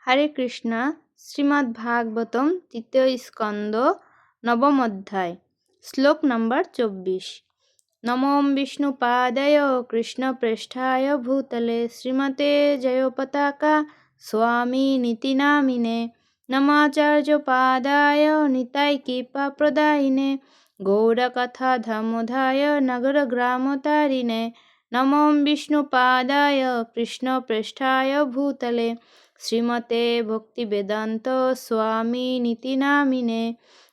হরে কৃষ্ণ। শ্রীমদ্ ভাগবতম তৃতীয় স্কন্দ নবম অধ্যায় শ্লোক নম্বর 24। নমো বিষ্ণুপাদায় কৃষ্ণপ্রেষ্ঠায় ভূতলে শ্রীমতে জয়পতাকা স্বামিনীতি নামিনে নমাচার্যপাদায় নিতাই কৃপাপ্রদায়িনে গৌড়কথা ধর্মোধায় নগরগ্রামতারিণে নমো বিষ্ণুপাদায় কৃষ্ণপ্রেষ্ঠায় ভূতলে শ্রীমতে ভক্তিবেদান্ত স্বামিনীতি নামিনে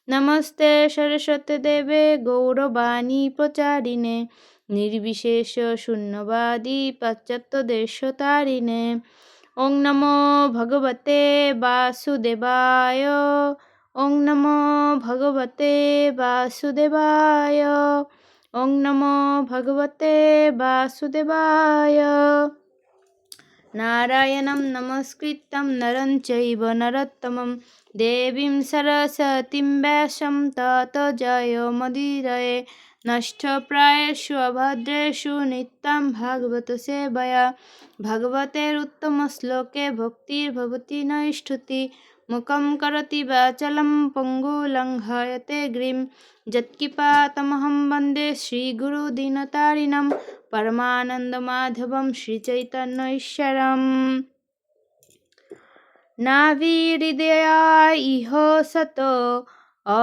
নমস্তে সরস্বতী দেবে গৌরবাণী প্রচারিণে নির্বিশেষ শূন্যবাদী পাশ্চাত্যদেশতারিণে। ওং নমো ভগবতে বাসুদেবায়। ওং নমো ভগবতে বাসুদেবায়। ওং নমো ভগবতে বাসুদেবায়। নারায়ণং নমস্কৃত্যং নরং চৈব নরোত্তমং দেবীং সরস্বতীং ব্যাসং ততো জয়মুদীরয়ে। নষ্টপ্রায়েষু অভদ্রেষু নিত্যং ভাগবত সেবয়া ভগবতেরুত্তমশ্লোকে ভক্তির্ভবতি নৈষ্ঠুতি। মুখং করোতি বাচাलं পঙ্গু লঙ্ঘয়তে গিরিं যৎকিপাতমহং বন্দে শ্রীগুরুদীনতারিণं পরমানন্দমাধবं শ্রীচৈতন্যঈশ্বরम्। নাভিহৃদয়া ইহ সতো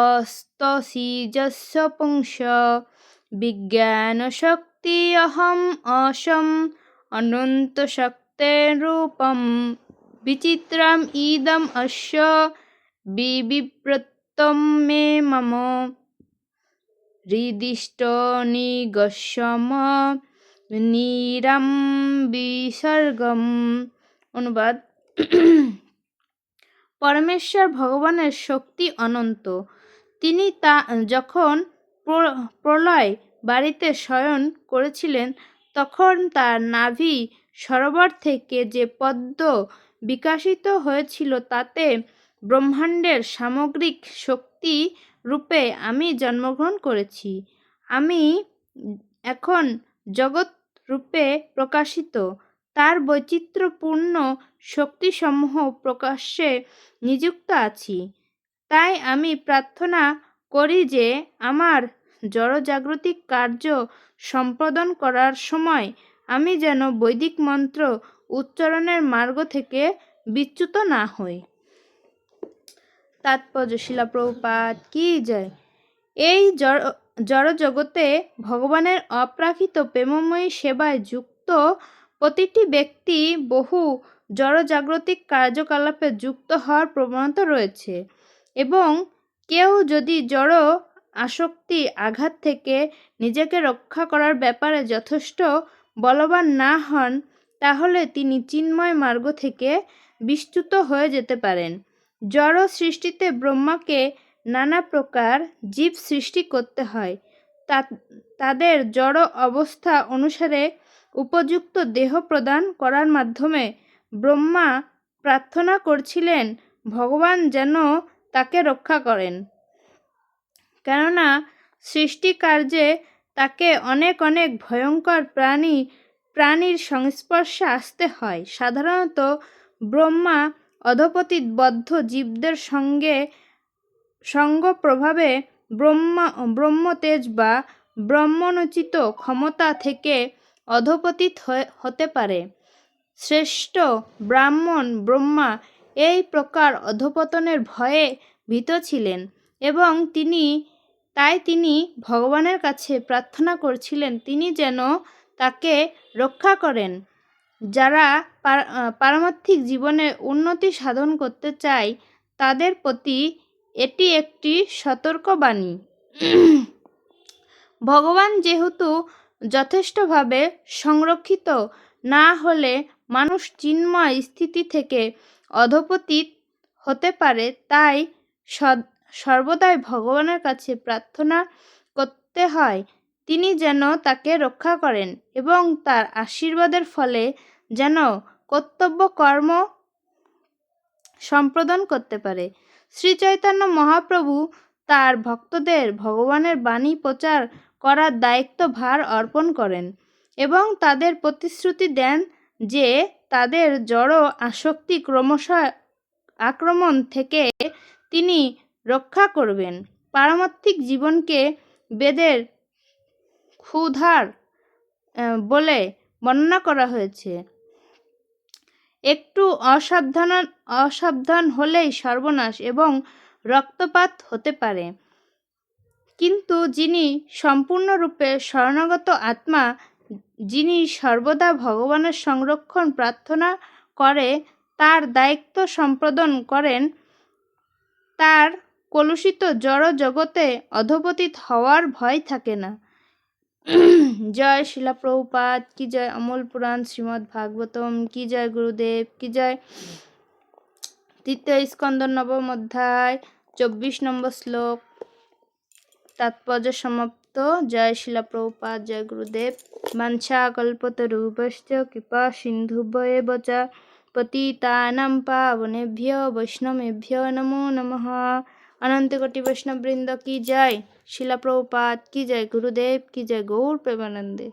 অস্তসীজস্য পুংস বিজ্ঞানশক্তি অহম অসম অনন্তশক্তেরূপম বিচিত্রম ইদম অস্য বিবিপ্রত্যম মে মম হৃদিষ্ট নিগস্যম নিরাম বিসর্গম। অনুবাদ: পরমেশ্বর ভগবানের শক্তি অনন্ত। তিনি যখন প্রলয় বাড়িতে শয়ন করেছিলেন তখন তার নাভি সরোবর থেকে যে পদ্ম বিকাশিত হয়েছিল তাতে ব্রহ্মাণ্ডের সামগ্রিক শক্তি রূপে আমি জন্মগ্রহণ করেছি। আমি এখন জগৎ রূপে প্রকাশিত তার বৈচিত্র্যপূর্ণ শক্তিসমূহ প্রকাশ্যে নিযুক্ত আছি। তাই আমি প্রার্থনা করি যে আমার জড়জাগতিক কার্য সম্পাদন করার সময় আমি যেন বৈদিক মন্ত্র উচ্চারণের মার্গ থেকে বিচ্যুত না হই। তাৎপর্য: শিলা প্রভুপাদ কি জয়। এই জড়জগতে ভগবানের অপ্রাকৃত প্রেমময়ী সেবায় যুক্ত প্রতিটি ব্যক্তি বহু জড়জাগতিক কার্যকলাপে যুক্ত হওয়ার প্রবণতা রয়েছে এবং কেউ যদি জড় আসক্তি আঘাত থেকে নিজেকে রক্ষা করার ব্যাপারে যথেষ্ট বলবান না হন তাহলে তিনি চিন্ময় মার্গ থেকে বিচ্যুত হয়ে যেতে পারেন। জড় সৃষ্টিতে ব্রহ্মাকে নানা প্রকার জীব সৃষ্টি করতে হয়। তাদের জড় অবস্থা অনুসারে উপযুক্ত দেহ প্রদান করার মাধ্যমে ব্রহ্মা প্রার্থনা করছিলেন ভগবান যেন তাকে রক্ষা করেন, কেননা সৃষ্টিকার্যে তাকে অনেক অনেক ভয়ঙ্কর প্রাণীর সংস্পর্শে আসতে হয়। সাধারণত ব্রহ্মা অধঃপতিত বদ্ধ জীবদের সঙ্গ প্রভাবে ব্রহ্মতেজ বা ব্রহ্মণোচিত ক্ষমতা থেকে অধঃপতিত হতে পারে। শ্রেষ্ঠ ব্রাহ্মণ ব্রহ্মা এই প্রকার অধঃপতনের ভয়ে ভীত ছিলেন এবং তিনি ভগবানের কাছে প্রার্থনা করছিলেন তিনি যেন তাকে রক্ষা করেন। যারা পারমার্থিক জীবনে উন্নতি সাধন করতে চায় তাদের প্রতি এটি একটি সতর্কবাণী। ভগবান যেহেতু যথেষ্টভাবে সংরক্ষিত না হলে মানুষ চিন্ময় স্থিতি থেকে অধঃপতিত হতে পারে, তাই সর্বদাই ভগবানের কাছে প্রার্থনা করতে হয় তিনি যেন তাকে রক্ষা করেন এবং তার আশীর্বাদের ফলে যেন কর্তব্য কর্ম সম্পাদন করতে পারে। শ্রী চৈতন্য মহাপ্রভু তার ভক্তদের ভগবানের বাণী প্রচার করার দায়িত্বভার অর্পণ করেন এবং তাদের প্রতিশ্রুতি দেন যে তাদের জড় আসক্তি ক্রমশ আক্রমণ থেকে তিনি রক্ষা করবেন। পারমার্থিক জীবনকে বেদের ক্ষুধার বলে বর্ণনা করা হয়েছে। একটু অসাবধান হলেই সর্বনাশ এবং রক্তপাত হতে পারে। কিন্তু যিনি সম্পূর্ণরূপে শরণাগত আত্মা, যিনি সর্বদা ভগবানের সংরক্ষণ প্রার্থনা করে, তার দায়িত্ব সম্পাদন করেন, তার কলুষিত জড় জগতে অধঃপতিত হওয়ার ভয় থাকে না। জয় শিলা প্রভুপাদ কি জয়। অমল পুরাণ শ্রীমদ্ ভাগবতম কি জয়। গুরুদেব কি জয়। তৃতীয় স্কন্দ নবম অধ্যায় 24 নম্বর শ্লোক তাৎপর্য সমাপ্ত। জয় শিলা প্রভুপাদ। জয় গুরুদেব। বাঞ্ছা কল্পতরুভ্যশ্চ কৃপা সিন্ধুভ্যেব চ পতিতানাং পাবনেভ্যো বৈষ্ণবেভ্যো নমো নমঃ। অনন্ত কোটি বৈষ্ণব বৃন্দ কি জয়। শিলা প্রভুপাদ কি জয়। গুরুদেব কি জয়। গৌর প্রেমানন্দে।